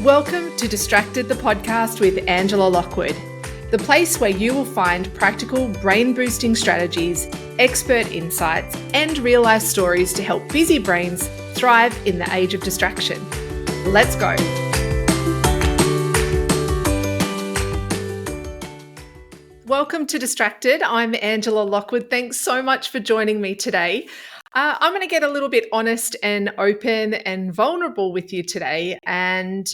Welcome to Distracted, the podcast with Angela Lockwood, the place where you will find practical brain-boosting strategies, expert insights, and real-life stories to help busy brains thrive in the age of distraction. Let's go. Welcome to Distracted. I'm Angela Lockwood. Thanks so much for joining me today. I'm going to get a little bit honest and open and vulnerable with you today. And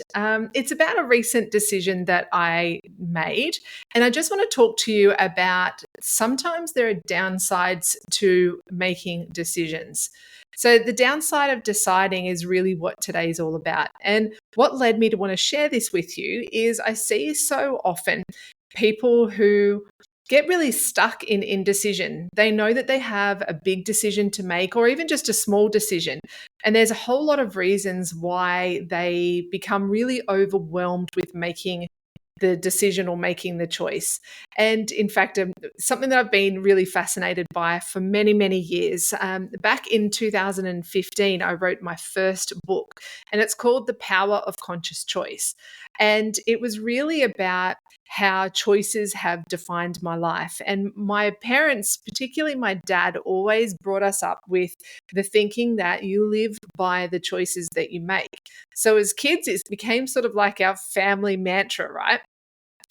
it's about a recent decision that I made. And I just want to talk to you about sometimes there are downsides to making decisions. So the downside of deciding is really what today's all about. And what led me to want to share this with you is I see so often people who get really stuck in indecision. They know that they have a big decision to make or even just a small decision. And there's a whole lot of reasons why they become really overwhelmed with making the decision or making the choice. And in fact, something that I've been really fascinated by for many, many years. Back in 2015, I wrote my first book, and it's called The Power of Conscious Choice. And it was really about how choices have defined my life. And my parents, particularly my dad, always brought us up with the thinking that you live by the choices that you make. So as kids, it became sort of like our family mantra, right?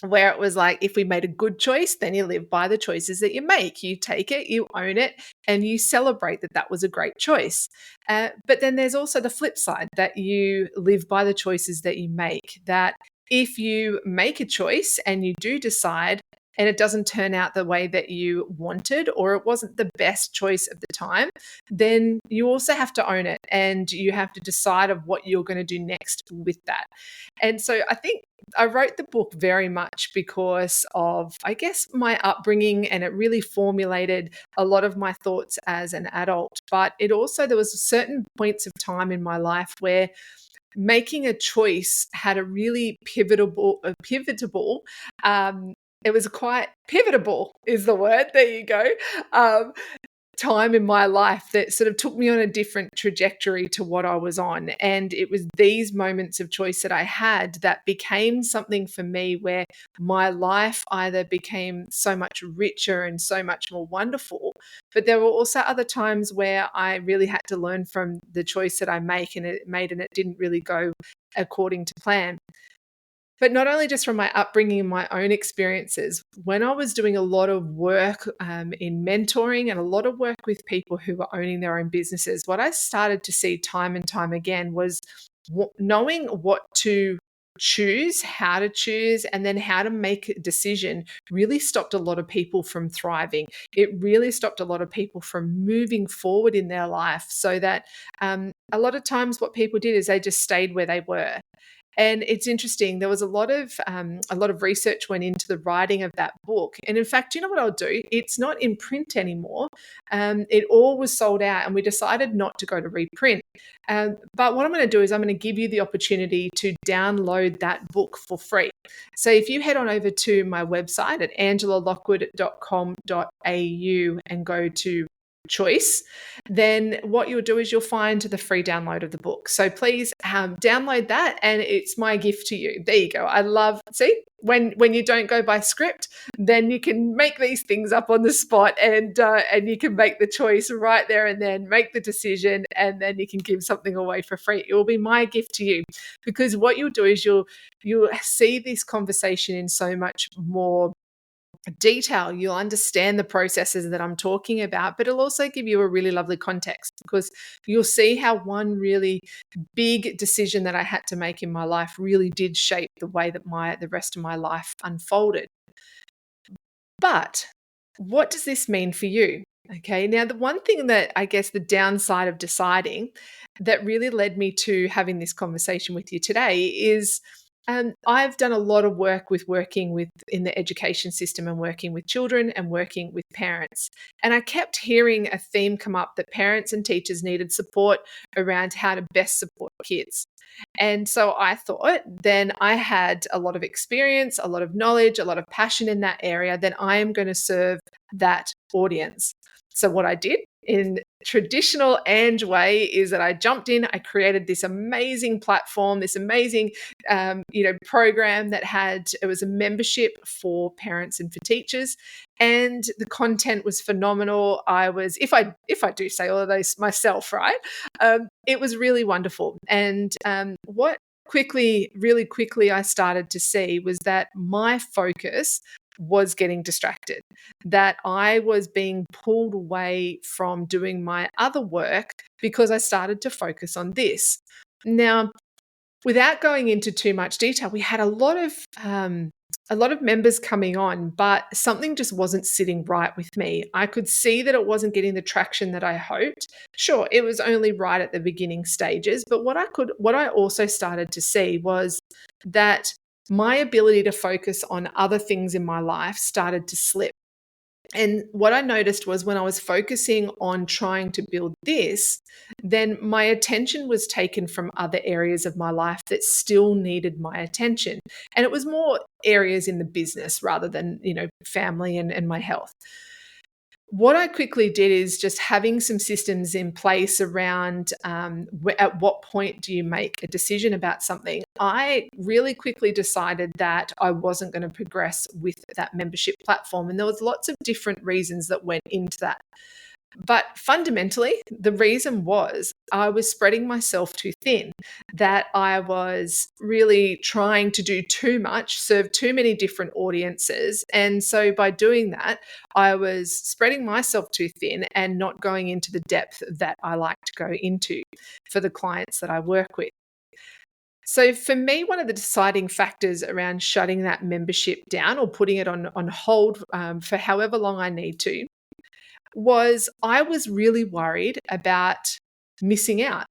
Where it was like, if we made a good choice, then you live by the choices that you make. You take it, you own it, and you celebrate that that was a great choice. But then there's also the flip side, that you live by the choices that you make. That if you make a choice and you do decide, and it doesn't turn out the way that you wanted, or it wasn't the best choice of the time, then you also have to own it, and you have to decide of what you're going to do next with that. And so I think I wrote the book very much because of, I guess, my upbringing, and it really formulated a lot of my thoughts as an adult. But it also, there was certain points of time in my life where making a choice had a really pivotable, it was quite pivotable is the word. There you go. Time in my life that sort of took me on a different trajectory to what I was on. And it was these moments of choice that I had that became something for me where my life either became so much richer and so much more wonderful. But there were also other times where I really had to learn from the choice that I make and it didn't really go according to plan. But not only just from my upbringing and my own experiences, when I was doing a lot of work in mentoring and a lot of work with people who were owning their own businesses, what I started to see time and time again was knowing what to choose, how to choose, and then how to make a decision really stopped a lot of people from thriving. It really stopped a lot of people from moving forward in their life, so that a lot of times what people did is they just stayed where they were. And it's interesting. There was a lot of research went into the writing of that book. And in fact, you know what I'll do? It's not in print anymore. It all was sold out, and we decided not to go to reprint. But what I'm going to do is I'm going to give you the opportunity to download that book for free. So if you head on over to my website at angelalockwood.com.au and go to choice, then what you'll do is you'll find the free download of the book. So please download that, and it's my gift to you. There you go. I love, see, when you don't go by script, then you can make these things up on the spot, and you can make the choice right there and then, make the decision, and then you can give something away for free. It will be my gift to you, because what you'll do is you'll see this conversation in so much more detail. You'll understand the processes that I'm talking about, but it'll also give you a really lovely context, because you'll see how one really big decision that I had to make in my life really did shape the way that the rest of my life unfolded. But what does this mean for you? Okay, now the one thing that I guess the downside of deciding that really led me to having this conversation with you today is I've done a lot of work working in the education system and working with children and working with parents. And I kept hearing a theme come up that parents and teachers needed support around how to best support kids. And so I thought, then I had a lot of experience, a lot of knowledge, a lot of passion in that area, then I am going to serve that audience. So what I did in traditional Ange way is that I jumped in, I created this amazing platform, this amazing program that it was a membership for parents and for teachers, and the content was phenomenal. I was, if I do say all of those myself, right, it was really wonderful. And what really quickly I started to see was that my focus was getting distracted, that I was being pulled away from doing my other work because I started to focus on this. Now, without going into too much detail, we had a lot of members coming on, but something just wasn't sitting right with me. I could see that it wasn't getting the traction that I hoped. Sure, it was only right at the beginning stages, but what I also started to see was that my ability to focus on other things in my life started to slip. And what I noticed was when I was focusing on trying to build this, then my attention was taken from other areas of my life that still needed my attention. And it was more areas in the business rather than, family and my health. What I quickly did is just having some systems in place around at what point do you make a decision about something. I really quickly decided that I wasn't going to progress with that membership platform. And there was lots of different reasons that went into that. But fundamentally, the reason was I was spreading myself too thin, that I was really trying to do too much, serve too many different audiences. And so by doing that, I was spreading myself too thin and not going into the depth that I like to go into for the clients that I work with. So for me, one of the deciding factors around shutting that membership down or putting it on hold for however long I need to was I was really worried about missing out.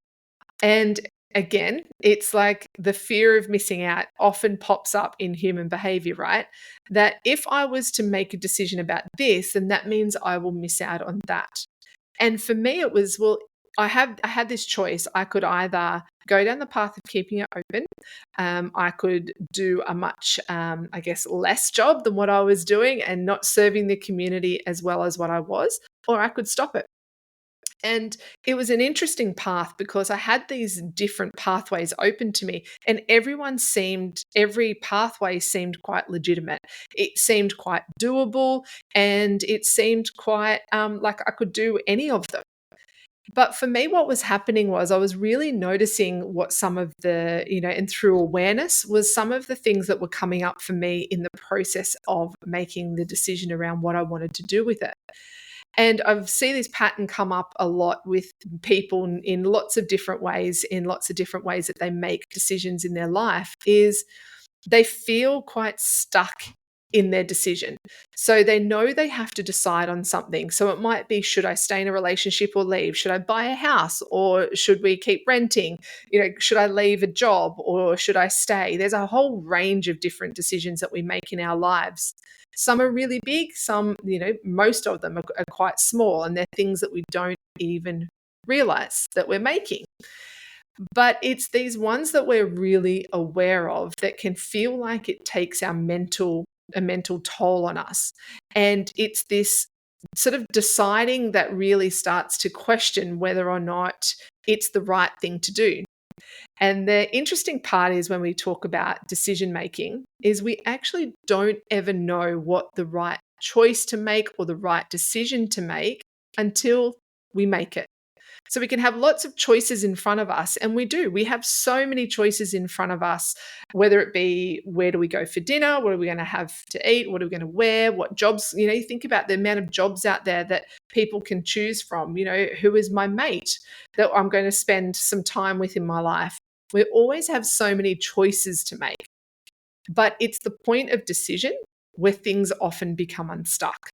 And again, it's like the fear of missing out often pops up in human behavior, right? That if I was to make a decision about this, then that means I will miss out on that. And for me, it was, well, I had this choice. I could either go down the path of keeping it open. I could do a much, less job than what I was doing and not serving the community as well as what I was, or I could stop it. And it was an interesting path because I had these different pathways open to me, and every pathway seemed quite legitimate. It seemed quite doable, and it seemed quite like I could do any of them. But for me, what was happening was I was really noticing what some of the, and through awareness was some of the things that were coming up for me in the process of making the decision around what I wanted to do with it. And I've seen this pattern come up a lot with people in lots of different ways, that they make decisions in their life, is they feel quite stuck in their decision. So they know they have to decide on something. So it might be, should I stay in a relationship or leave? Should I buy a house or should we keep renting? Should I leave a job or should I stay? There's a whole range of different decisions that we make in our lives. Some are really big, some, most of them are quite small, and they're things that we don't even realize that we're making. But it's these ones that we're really aware of that can feel like it takes a mental toll on us. And it's this sort of deciding that really starts to question whether or not it's the right thing to do. And the interesting part is when we talk about decision making is we actually don't ever know what the right choice to make or the right decision to make until we make it. So we can have lots of choices in front of us, and we do. We have so many choices in front of us, whether it be where do we go for dinner, what are we going to have to eat, what are we going to wear, what jobs, you think about the amount of jobs out there that people can choose from, who is my mate that I'm going to spend some time with in my life. We always have so many choices to make, but it's the point of decision where things often become unstuck.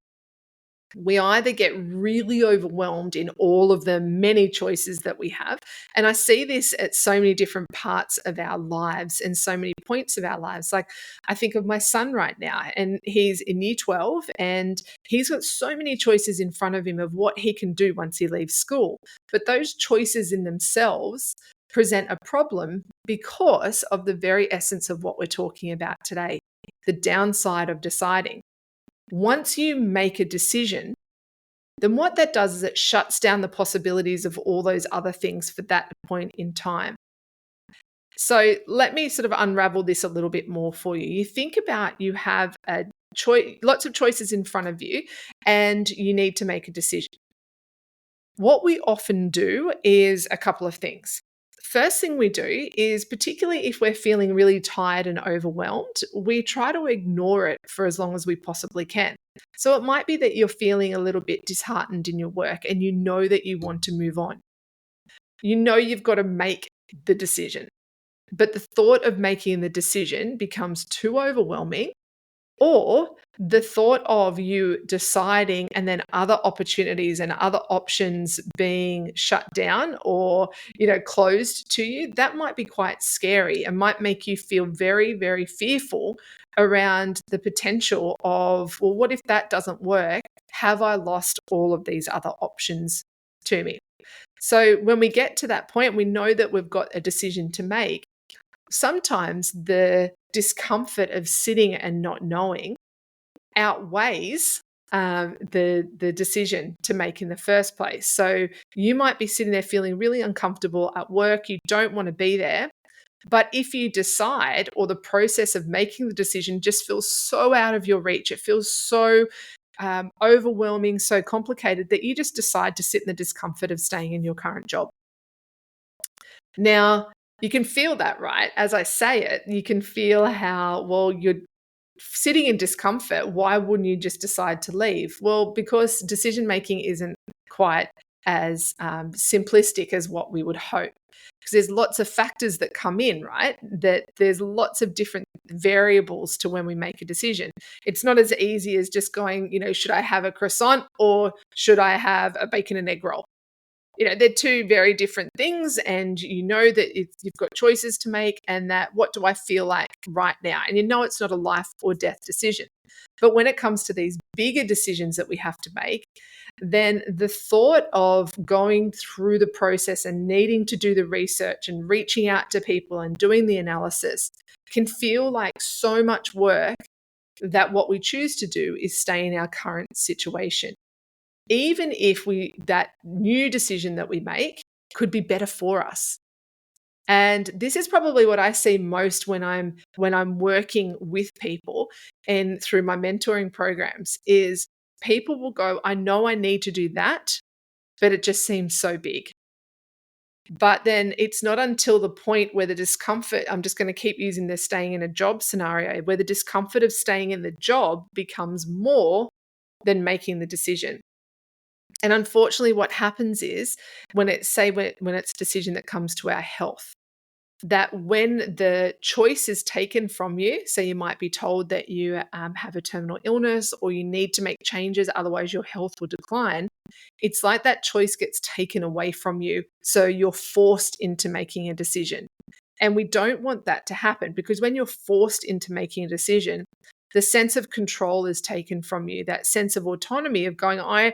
We either get really overwhelmed in all of the many choices that we have. And I see this at so many different parts of our lives and so many points of our lives. Like I think of my son right now, and he's in year 12, and he's got so many choices in front of him of what he can do once he leaves school. But those choices in themselves present a problem because of the very essence of what we're talking about today, the downside of deciding. Once you make a decision, then what that does is it shuts down the possibilities of all those other things for that point in time. So let me sort of unravel this a little bit more for you. You think about you have a choice, lots of choices in front of you, and you need to make a decision. What we often do is a couple of things. First thing we do is, particularly if we're feeling really tired and overwhelmed, we try to ignore it for as long as we possibly can. So it might be that you're feeling a little bit disheartened in your work and you know that you want to move on. You know you've got to make the decision, but the thought of making the decision becomes too overwhelming, or the thought of you deciding and then other opportunities and other options being shut down or, closed to you, that might be quite scary and might make you feel very, very fearful around the potential of, well, what if that doesn't work? Have I lost all of these other options to me? So when we get to that point, we know that we've got a decision to make. Sometimes the discomfort of sitting and not knowing outweighs the decision to make in the first place. So you might be sitting there feeling really uncomfortable at work. You don't want to be there. But if you decide, or the process of making the decision just feels so out of your reach, it feels so overwhelming, so complicated that you just decide to sit in the discomfort of staying in your current job. Now, you can feel that, right? As I say it, you can feel how, well, you're sitting in discomfort. Why wouldn't you just decide to leave? Well, because decision making isn't quite as simplistic as what we would hope. Because there's lots of factors that come in, right? That there's lots of different variables to when we make a decision. It's not as easy as just going, should I have a croissant or should I have a bacon and egg roll? They're two very different things, and that you've got choices to make, and that what do I feel like right now? And it's not a life or death decision. But when it comes to these bigger decisions that we have to make, then the thought of going through the process and needing to do the research and reaching out to people and doing the analysis can feel like so much work that what we choose to do is stay in our current situation. Even if that new decision that we make could be better for us. And this is probably what I see most when I'm working with people and through my mentoring programs is people will go, I know I need to do that, but it just seems so big. But then it's not until the point where the discomfort, I'm just going to keep using the staying in a job scenario, where the discomfort of staying in the job becomes more than making the decision. And unfortunately, what happens is when it's a decision that comes to our health, that when the choice is taken from you, so you might be told that you have a terminal illness or you need to make changes, otherwise your health will decline. It's like that choice gets taken away from you. So you're forced into making a decision. And we don't want that to happen, because when you're forced into making a decision, the sense of control is taken from you, that sense of autonomy of going, I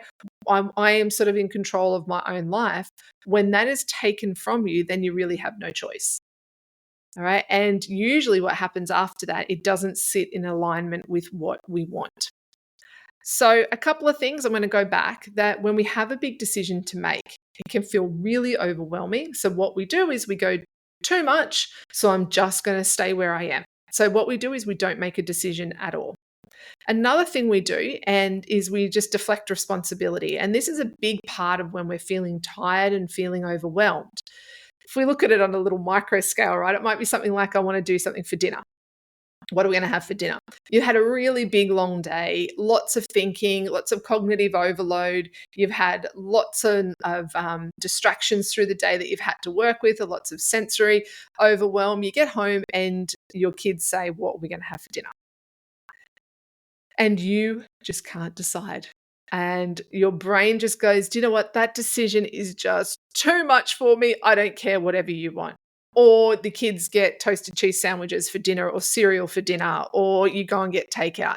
am sort of in control of my own life. When that is taken from you, then you really have no choice. All right. And usually what happens after that, it doesn't sit in alignment with what we want. So a couple of things, I'm going to go back, that when we have a big decision to make, it can feel really overwhelming. So what we do is we go too much, so I'm just going to stay where I am. So what we do is we don't make a decision at all. Another thing we do is we just deflect responsibility. And this is a big part of when we're feeling tired and feeling overwhelmed. If we look at it on a little micro scale, right, it might be something like, I want to do something for dinner. What are we going to have for dinner? You had a really big, long day, lots of thinking, lots of cognitive overload. You've had lots of distractions through the day that you've had to work with, or lots of sensory overwhelm. You get home and your kids say, what are we going to have for dinner? And you just can't decide. And your brain just goes, do you know what? That decision is just too much for me. I don't care, whatever you want. Or the kids get toasted cheese sandwiches for dinner, or cereal for dinner, or you go and get takeout.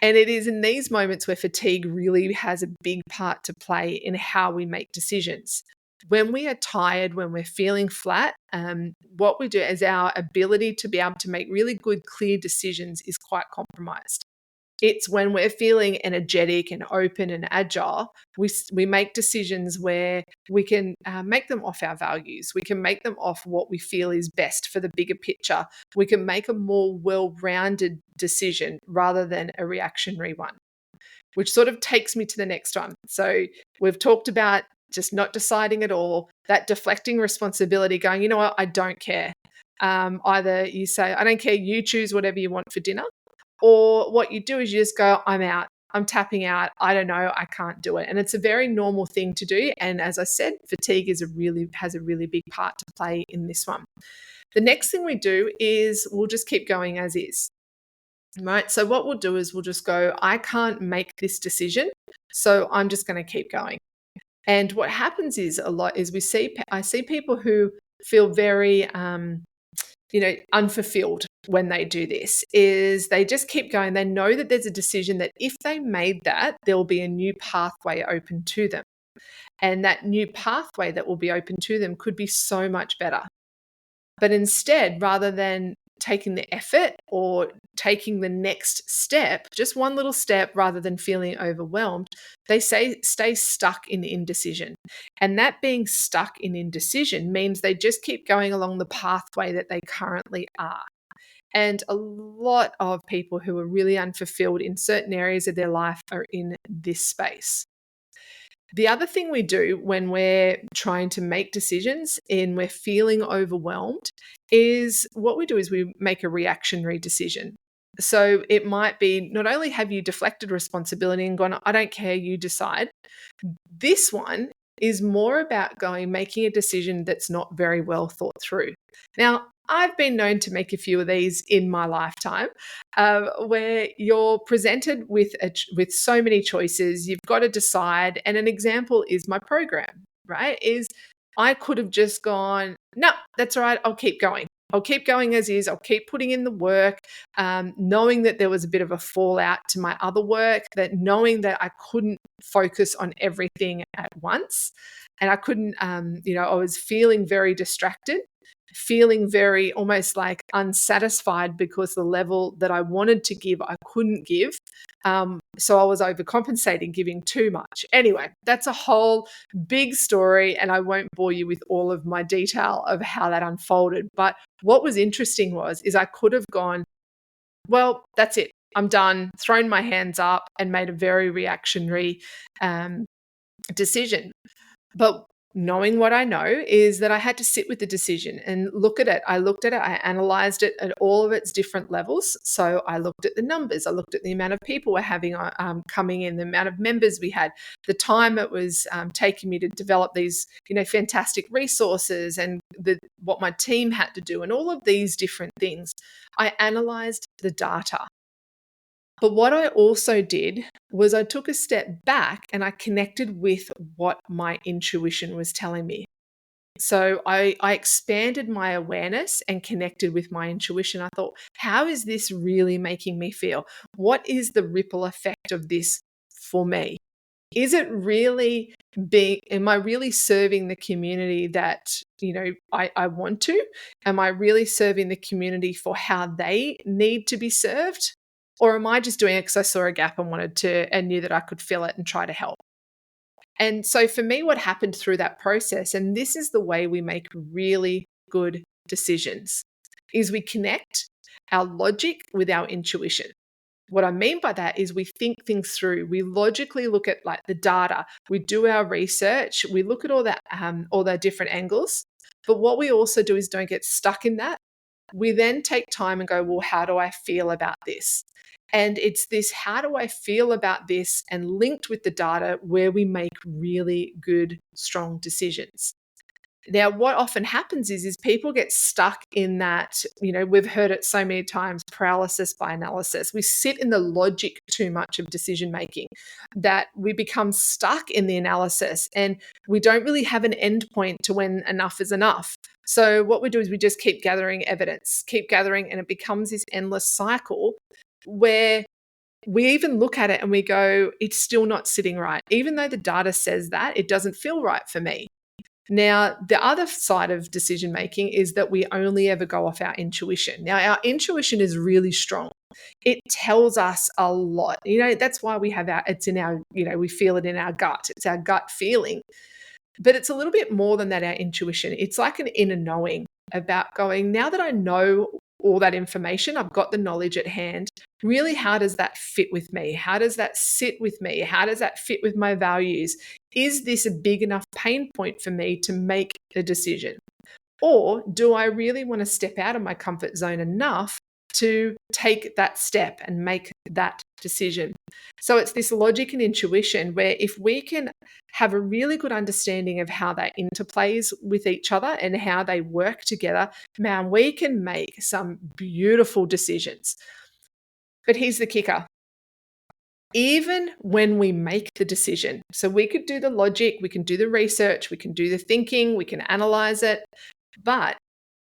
And it is in these moments where fatigue really has a big part to play in how we make decisions. When we are tired, when we're feeling flat, what we do is our ability to be able to make really good, clear decisions is quite compromised. It's when we're feeling energetic and open and agile, we make decisions where we can make them off our values. We can make them off what we feel is best for the bigger picture. We can make a more well-rounded decision rather than a reactionary one, which sort of takes me to the next one. So we've talked about just not deciding at all, that deflecting responsibility, going, you know what, I don't care. Either you say, I don't care, you choose whatever you want for dinner. Or what you do is you just go, I'm out, I'm tapping out, I don't know, I can't do it. And it's a very normal thing to do. And as I said, fatigue has a really big part to play in this one. The next thing we do is we'll just keep going as is. Right. So what we'll do is we'll just go, I can't make this decision, so I'm just going to keep going. And what happens is I see people who feel very, unfulfilled when they do this, is they just keep going. They know that there's a decision that if they made that, there'll be a new pathway open to them. And that new pathway that will be open to them could be so much better. But instead, rather than taking the effort or taking the next step, just one little step, rather than feeling overwhelmed, they stay stuck in indecision. And that being stuck in indecision means they just keep going along the pathway that they currently are. And a lot of people who are really unfulfilled in certain areas of their life are in this space. The other thing we do when we're trying to make decisions and we're feeling overwhelmed is what we do is we make a reactionary decision. So it might be, not only have you deflected responsibility and gone, I don't care, you decide. This one is more about making a decision that's not very well thought through. Now, I've been known to make a few of these in my lifetime, where you're presented with so many choices. You've got to decide. And an example is my program, right? Is I could have just gone, no, that's all right, I'll keep going. I'll keep going as is. I'll keep putting in the work, knowing that there was a bit of a fallout to my other work, that knowing that I couldn't focus on everything at once. And I couldn't, I was feeling very distracted, feeling very almost like unsatisfied because the level that I wanted to give, I couldn't give. So I was overcompensating, giving too much. Anyway, that's a whole big story, and I won't bore you with all of my detail of how that unfolded. But what was interesting is I could have gone, well, that's it, I'm done, thrown my hands up and made a very reactionary decision. But knowing what I know is that I had to sit with the decision and look at it. I looked at it, I analyzed it at all of its different levels. So I looked at the numbers, I looked at the amount of people we're having coming in, the amount of members we had, the time it was taking me to develop these, fantastic resources, and what my team had to do, and all of these different things. I analyzed the data. But what I also did was I took a step back and I connected with what my intuition was telling me. So I expanded my awareness and connected with my intuition. I thought, how is this really making me feel? What is the ripple effect of this for me? Is it really am I really serving the community that, I want to? Am I really serving the community for how they need to be served? Or am I just doing it because I saw a gap and and knew that I could fill it and try to help? And so for me, what happened through that process, and this is the way we make really good decisions, is we connect our logic with our intuition. What I mean by that is we think things through. We logically look at the data. We do our research. We look at all the different angles. But what we also do is don't get stuck in that. We then take time and go, well, how do I feel about this? And it's this, how do I feel about this, and linked with the data, where we make really good, strong decisions. Now, what often happens is people get stuck in that, we've heard it so many times, paralysis by analysis. We sit in the logic too much of decision making, that we become stuck in the analysis and we don't really have an end point to when enough is enough. So what we do is we just keep gathering evidence, and it becomes this endless cycle where we even look at it and we go, it's still not sitting right. Even though the data says that, it doesn't feel right for me. Now, the other side of decision making is that we only ever go off our intuition. Now, our intuition is really strong. It tells us a lot. That's why we have it's in our, we feel it in our gut. It's our gut feeling. But it's a little bit more than that, our intuition. It's like an inner knowing about going, now that I know all that information, I've got the knowledge at hand. Really, how does that fit with me? How does that sit with me? How does that fit with my values? Is this a big enough pain point for me to make a decision? Or do I really want to step out of my comfort zone enough to take that step and make that decision? So it's this logic and intuition where if we can have a really good understanding of how that interplays with each other and how they work together, man, we can make some beautiful decisions. But here's the kicker. Even when we make the decision, so we could do the logic, we can do the research, we can do the thinking, we can analyze it, but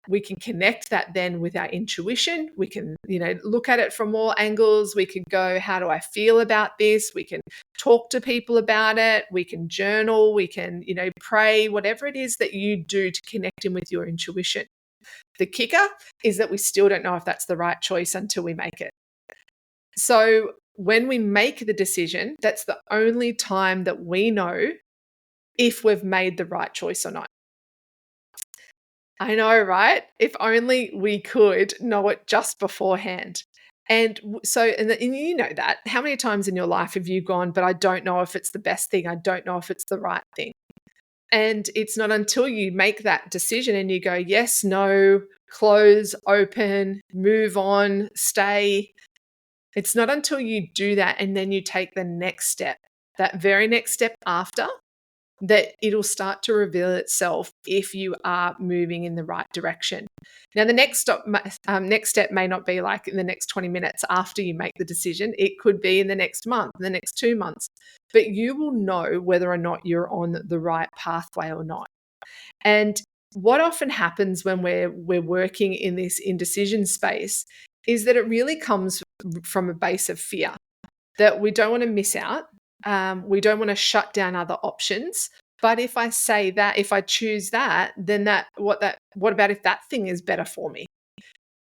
we can connect that then with our intuition. We can, look at it from all angles. We can go, how do I feel about this? We can talk to people about it. We can journal. We can, pray, whatever it is that you do to connect in with your intuition. The kicker is that we still don't know if that's the right choice until we make it. So when we make the decision, that's the only time that we know if we've made the right choice or not. I know, right? If only we could know it just beforehand. And you know that. How many times in your life have you gone, but I don't know if it's the best thing. I don't know if it's the right thing. And it's not until you make that decision and you go, yes, no, close, open, move on, stay. It's not until you do that and then you take the next step, that very next step after, that it'll start to reveal itself if you are moving in the right direction. Now, the next step may not be like in the next 20 minutes after you make the decision. It could be in the next month, the next 2 months, but you will know whether or not you're on the right pathway or not. And what often happens when we're working in this indecision space is that it really comes from a base of fear, that we don't want to miss out. We don't want to shut down other options. But if I say that, if I choose that, then what about if that thing is better for me?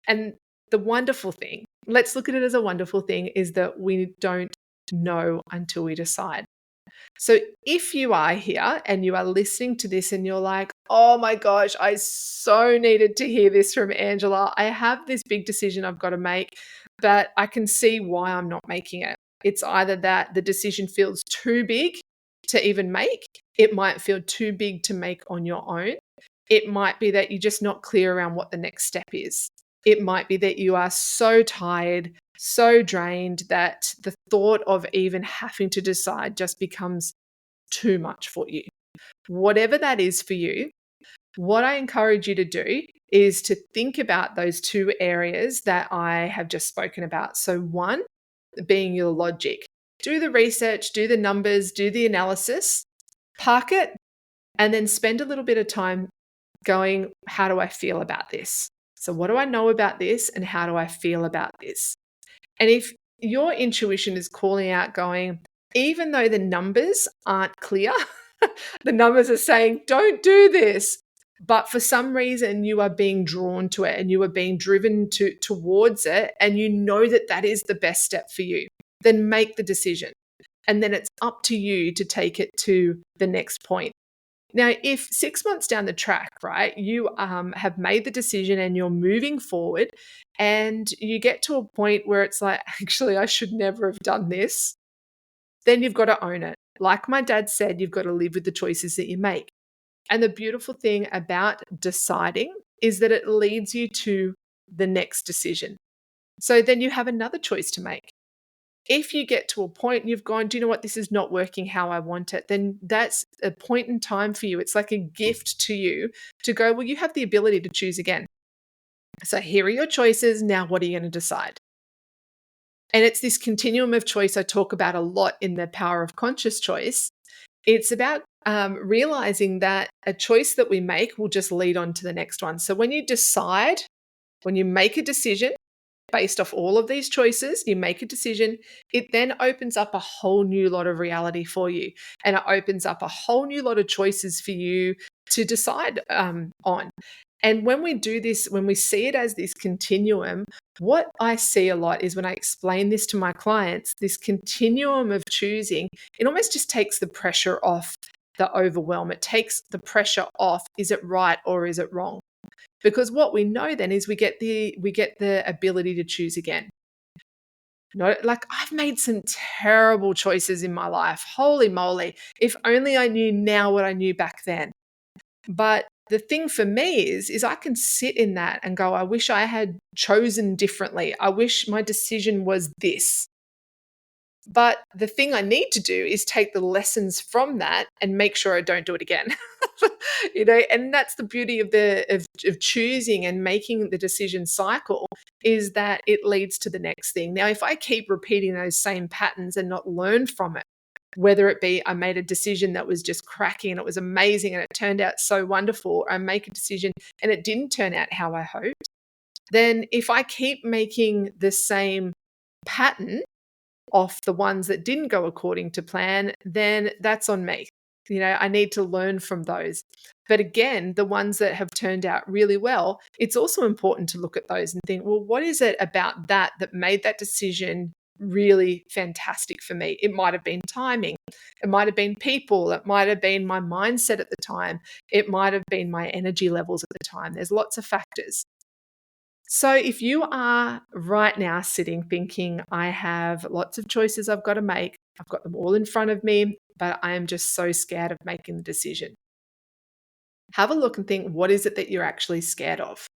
And the wonderful thing, let's look at it as a wonderful thing, is that we don't know until we decide. So if you are here and you are listening to this and you're like, oh my gosh, I so needed to hear this from Angela. I have this big decision I've got to make, but I can see why I'm not making it. It's either that the decision feels too big to even make. It might feel too big to make on your own. It might be that you're just not clear around what the next step is. It might be that you are so tired, so drained that the thought of even having to decide just becomes too much for you. Whatever that is for you, what I encourage you to do is to think about those two areas that I have just spoken about. So one being your logic. Do the research, do the numbers, do the analysis, park it, and then spend a little bit of time going, how do I feel about this? So what do I know about this and how do I feel about this? And if your intuition is calling out going, even though the numbers aren't clear, the numbers are saying, don't do this, but for some reason you are being drawn to it and you are being driven towards it, and you know that that is the best step for you, then make the decision. And then it's up to you to take it to the next point. Now, if 6 months down the track, right, you have made the decision and you're moving forward and you get to a point where it's like, actually, I should never have done this, then you've got to own it. Like my dad said, you've got to live with the choices that you make. And the beautiful thing about deciding is that it leads you to the next decision. So then you have another choice to make. If you get to a point and you've gone, do you know what, this is not working how I want it, then that's a point in time for you. It's like a gift to you to go, well, you have the ability to choose again. So here are your choices. Now, what are you going to decide? And it's this continuum of choice I talk about a lot in the Power of Conscious Choice. It's about realizing that a choice that we make will just lead on to the next one. So when you decide, when you make a decision, based off all of these choices, you make a decision, it then opens up a whole new lot of reality for you. And it opens up a whole new lot of choices for you to decide on. And when we do this, when we see it as this continuum, What I see a lot is when I explain this to my clients, this continuum of choosing, it almost just takes the pressure off the overwhelm. It takes the pressure off. Is it right or is it wrong? Because what we know then is we get the ability to choose again. No, like I've made some terrible choices in my life. Holy moly. If only I knew now what I knew back then. But the thing for me is I can sit in that and go, I wish I had chosen differently. I wish my decision was this. But the thing I need to do is take the lessons from that and make sure I don't do it again. And that's the beauty of of choosing and making the decision cycle, is that it leads to the next thing. Now, if I keep repeating those same patterns and not learn from it, whether it be I made a decision that was just cracking and it was amazing and it turned out so wonderful, or I make a decision and it didn't turn out how I hoped, then if I keep making the same pattern off the ones that didn't go according to plan, then that's on me. I need to learn from those. But again, the ones that have turned out really well, it's also important to look at those and think, well, what is it about that made that decision really fantastic for me? It might have been timing. It might have been people. It might have been my mindset at the time. It might have been my energy levels at the time. There's lots of factors. So if you are right now sitting thinking, I have lots of choices I've got to make, I've got them all in front of me, but I am just so scared of making the decision. Have a look and think, what is it that you're actually scared of?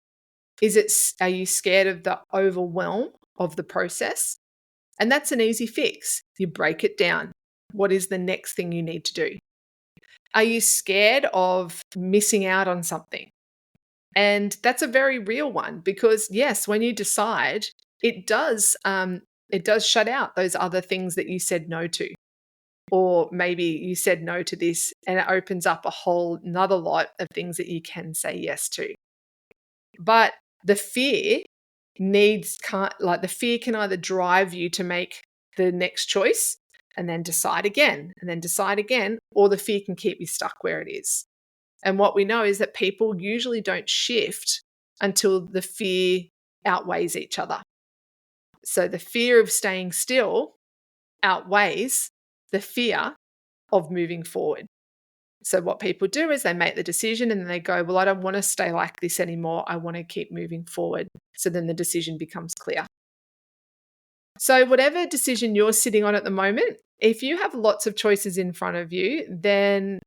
Are you scared of the overwhelm of the process? And that's an easy fix. You break it down. What is the next thing you need to do? Are you scared of missing out on something? And that's a very real one, because yes, when you decide, it does shut out those other things that you said no to. Or maybe you said no to this and it opens up a whole another lot of things that you can say yes to. But the fear the fear can either drive you to make the next choice and then decide again and then decide again, or the fear can keep you stuck where it is. And what we know is that people usually don't shift until the fear outweighs each other. So the fear of staying still outweighs the fear of moving forward. So what people do is they make the decision and then they go, well, I don't want to stay like this anymore. I want to keep moving forward. So then the decision becomes clear. So whatever decision you're sitting on at the moment, if you have lots of choices in front of you, then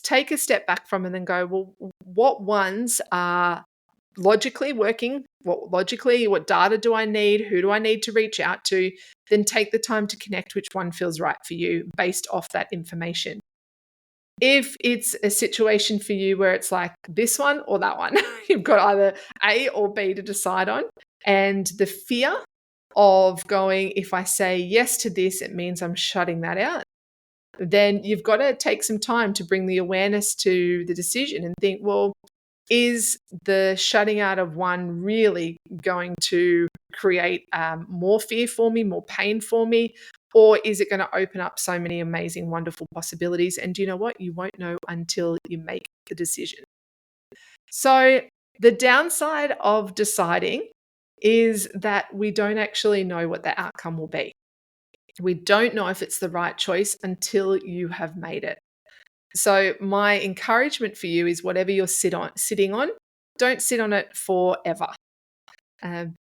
take a step back from and then go, well, what ones are logically working? What data do I need? Who do I need to reach out to? Then take the time to connect which one feels right for you based off that information. If it's a situation for you where it's like this one or that one, you've got either A or B to decide on. And the fear of going, if I say yes to this, it means I'm shutting that out. Then you've got to take some time to bring the awareness to the decision and think, well, is the shutting out of one really going to create more fear for me, more pain for me? Or is it going to open up so many amazing, wonderful possibilities? And do you know what? You won't know until you make the decision. So the downside of deciding is that we don't actually know what the outcome will be. We don't know if it's the right choice until you have made it. So my encouragement for you is whatever you're sitting on, don't sit on it forever.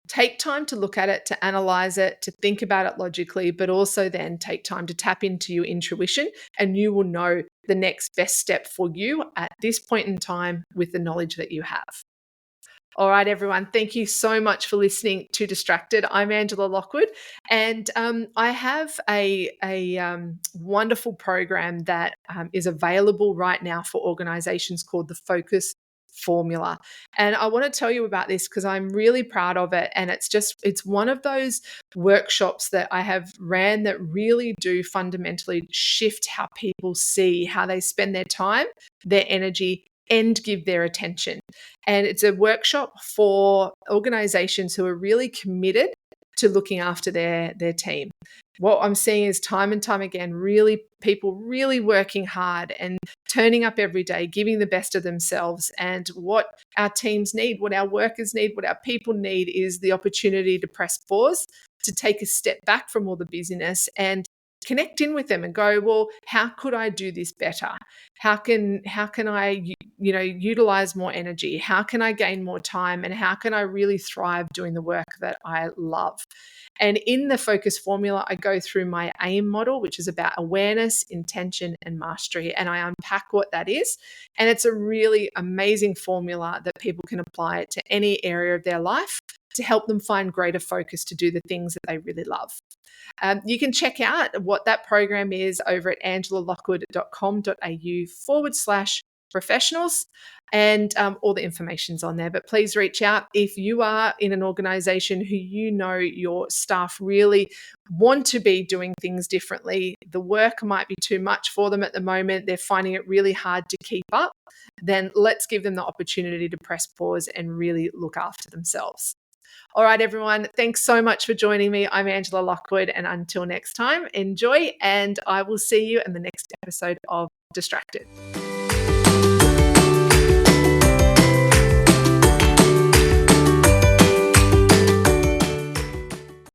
Take time to look at it, to analyze it, to think about it logically, but also then take time to tap into your intuition, and you will know the next best step for you at this point in time with the knowledge that you have. All right, everyone. Thank you so much for listening to Distracted. I'm Angela Lockwood, and I have a wonderful program that is available right now for organizations called the Focus Formula. And I want to tell you about this because I'm really proud of it. And it's one of those workshops that I have ran that really do fundamentally shift how people see, how they spend their time, their energy, and give their attention. And it's a workshop for organizations who are really committed to looking after their team. what I'm seeing is time and time again, really people really working hard and turning up every day, giving the best of themselves. And what our teams need, what our workers need, what our people need is the opportunity to press pause, to take a step back from all the busyness and connect in with them and go, well, how could I do this better? How can I utilize more energy? How can I gain more time? And how can I really thrive doing the work that I love? And in the focus formula, I go through my AIM model, which is about awareness, intention, and mastery. And I unpack what that is. And it's a really amazing formula that people can apply to any area of their life to help them find greater focus to do the things that they really love. You can check out what that program is over at angelalockwood.com.au/professionals. And all the information's on there. But please reach out if you are in an organization who you know your staff really want to be doing things differently. The work might be too much for them at the moment. They're finding it really hard to keep up. Then let's give them the opportunity to press pause and really look after themselves. All right, everyone. Thanks so much for joining me. I'm Angela Lockwood. And until next time, enjoy. And I will see you in the next episode of Distracted.